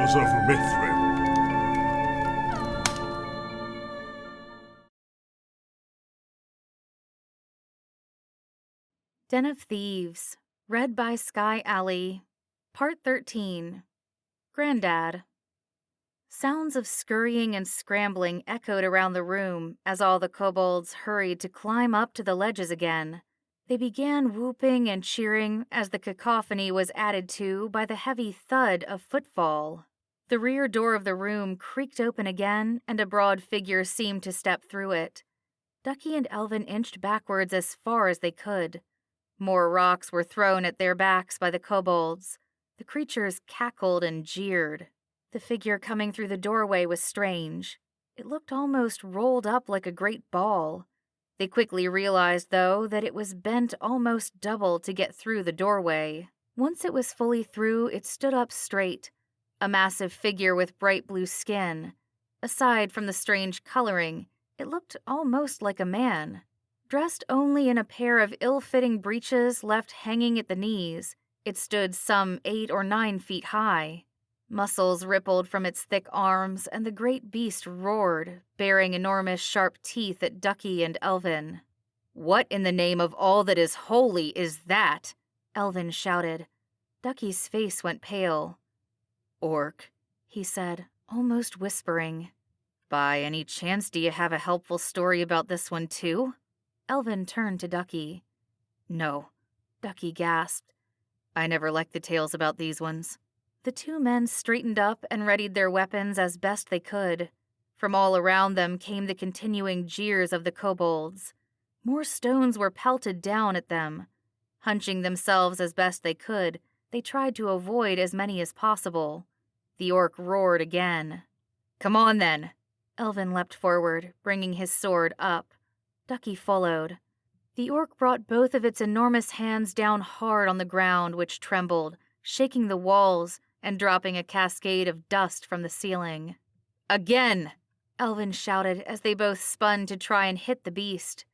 Tales of Mithrym. Den of Thieves, read by Skye, Part 13. Grandad. Sounds of scurrying and scrambling echoed around the room as all the kobolds hurried to climb up to the ledges again. They began whooping and cheering as the cacophony was added to by the heavy thud of footfall. The rear door of the room creaked open again, and a broad figure seemed to step through it. Ducky and Elvin inched backwards as far as they could. More rocks were thrown at their backs by the kobolds. The creatures cackled and jeered. The figure coming through the doorway was strange. It looked almost rolled up like a great ball. They quickly realized, though, that it was bent almost double to get through the doorway. Once it was fully through, it stood up straight, a massive figure with bright blue skin. Aside from the strange coloring, it looked almost like a man. Dressed only in a pair of ill-fitting breeches left hanging at the knees, it stood some 8 or 9 feet high. Muscles rippled from its thick arms, and the great beast roared, baring enormous sharp teeth at Ducky and Elvin. "What in the name of all that is holy is that?" Elvin shouted. Ducky's face went pale. "Orc," he said, almost whispering. "By any chance do you have a helpful story about this one too?" Elvin turned to Ducky. "No," Ducky gasped. "I never liked the tales about these ones." The two men straightened up and readied their weapons as best they could. From all around them came the continuing jeers of the kobolds. More stones were pelted down at them. Hunching themselves as best they could, they tried to avoid as many as possible. The orc roared again. "Come on, then!" Elvin leapt forward, bringing his sword up. Ducky followed. The orc brought both of its enormous hands down hard on the ground, which trembled, shaking the walls and dropping a cascade of dust from the ceiling. "Again!" Elvin shouted as they both spun to try and hit the beast.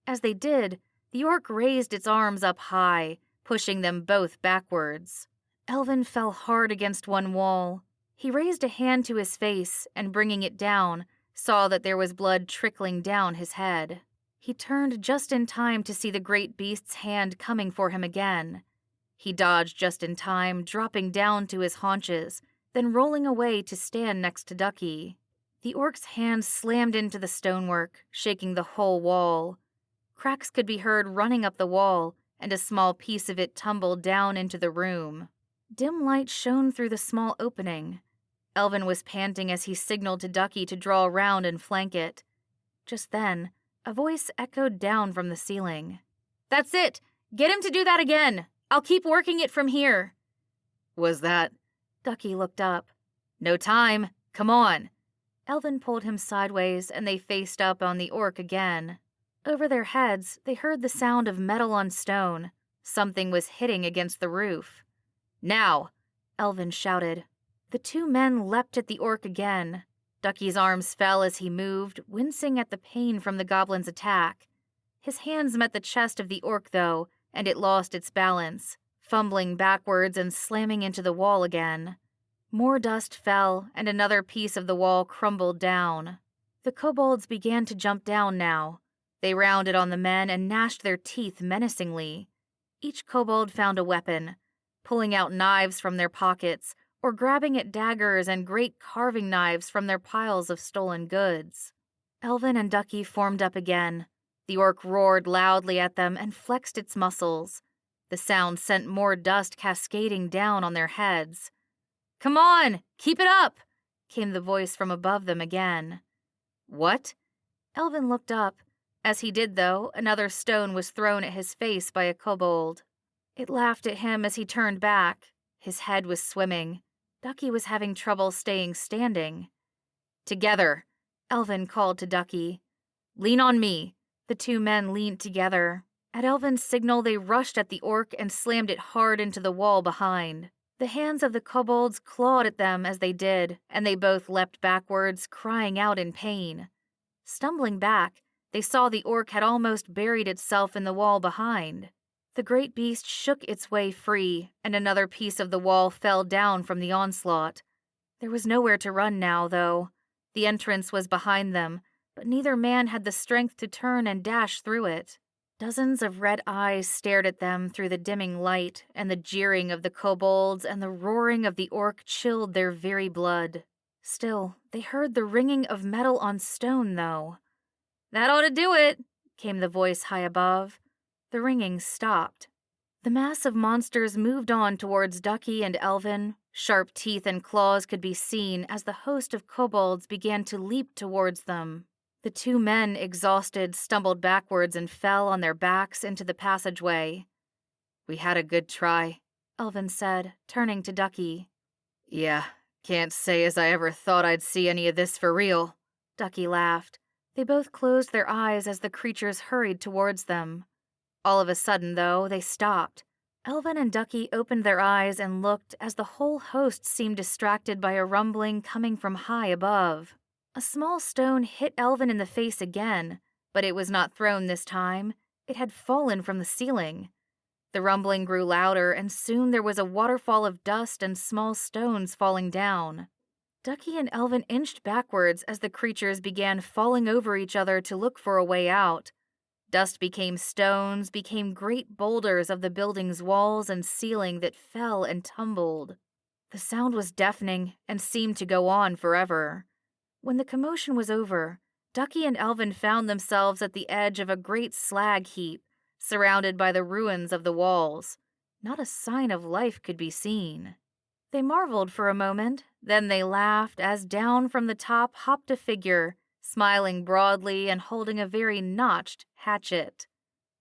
As they did, the orc raised its arms up high, pushing them both backwards. Elvin fell hard against one wall. He raised a hand to his face and, bringing it down, saw that there was blood trickling down his head. He turned just in time to see the great beast's hand coming for him again. He dodged just in time, dropping down to his haunches, then rolling away to stand next to Ducky. The orc's hand slammed into the stonework, shaking the whole wall. Cracks could be heard running up the wall, and a small piece of it tumbled down into the room. Dim light shone through the small opening. Elvin was panting as he signaled to Ducky to draw around and flank it. Just then, a voice echoed down from the ceiling. "That's it! Get him to do that again! I'll keep working it from here." "Was that—" Ducky looked up. "No time! Come on!" Elvin pulled him sideways, and they faced up on the orc again. Over their heads, they heard the sound of metal on stone. Something was hitting against the roof. "Now!" Elvin shouted. The two men leapt at the orc again. Ducky's arms fell as he moved, wincing at the pain from the goblin's attack. His hands met the chest of the orc, though, and it lost its balance, fumbling backwards and slamming into the wall again. More dust fell, and another piece of the wall crumbled down. The kobolds began to jump down now. They rounded on the men and gnashed their teeth menacingly. Each kobold found a weapon, pulling out knives from their pockets, or grabbing at daggers and great carving knives from their piles of stolen goods. Elvin and Ducky formed up again. The orc roared loudly at them and flexed its muscles. The sound sent more dust cascading down on their heads. "Come on! Keep it up!" came the voice from above them again. "What?" Elvin looked up. As he did, though, another stone was thrown at his face by a kobold. It laughed at him as he turned back. His head was swimming. Ducky was having trouble staying standing. "Together!" Elvin called to Ducky. "Lean on me!" The two men leaned together. At Elvin's signal, they rushed at the orc and slammed it hard into the wall behind. The hands of the kobolds clawed at them as they did, and they both leapt backwards, crying out in pain. Stumbling back, they saw the orc had almost buried itself in the wall behind. The great beast shook its way free, and another piece of the wall fell down from the onslaught. There was nowhere to run now, though. The entrance was behind them, but neither man had the strength to turn and dash through it. Dozens of red eyes stared at them through the dimming light, and the jeering of the kobolds and the roaring of the orc chilled their very blood. Still, they heard the ringing of metal on stone, though. "That ought to do it," came the voice high above. The ringing stopped. The mass of monsters moved on towards Ducky and Elvin. Sharp teeth and claws could be seen as the host of kobolds began to leap towards them. The two men, exhausted, stumbled backwards and fell on their backs into the passageway. "We had a good try," Elvin said, turning to Ducky. "Yeah, can't say as I ever thought I'd see any of this for real," Ducky laughed. They both closed their eyes as the creatures hurried towards them. All of a sudden, though, they stopped. Elvin and Ducky opened their eyes and looked as the whole host seemed distracted by a rumbling coming from high above. A small stone hit Elvin in the face again, but it was not thrown this time. It had fallen from the ceiling. The rumbling grew louder, and soon there was a waterfall of dust and small stones falling down. Ducky and Elvin inched backwards as the creatures began falling over each other to look for a way out. Dust became stones, became great boulders of the building's walls and ceiling that fell and tumbled. The sound was deafening and seemed to go on forever. When the commotion was over, Ducky and Elvin found themselves at the edge of a great slag heap, surrounded by the ruins of the walls. Not a sign of life could be seen. They marveled for a moment, then they laughed as down from the top hopped a figure, smiling broadly and holding a very notched hatchet.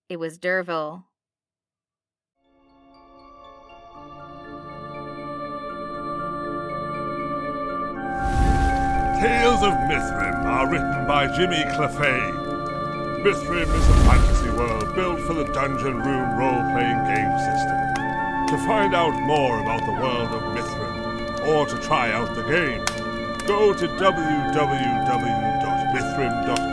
It was Dervil. Tales of Mithrym are written by Jimmy Clephane. Mithrym is a fantasy world built for the Dungeon Room role-playing game system. To find out more about the world of Mithrym, or to try out the game, go to www.mithrym.com.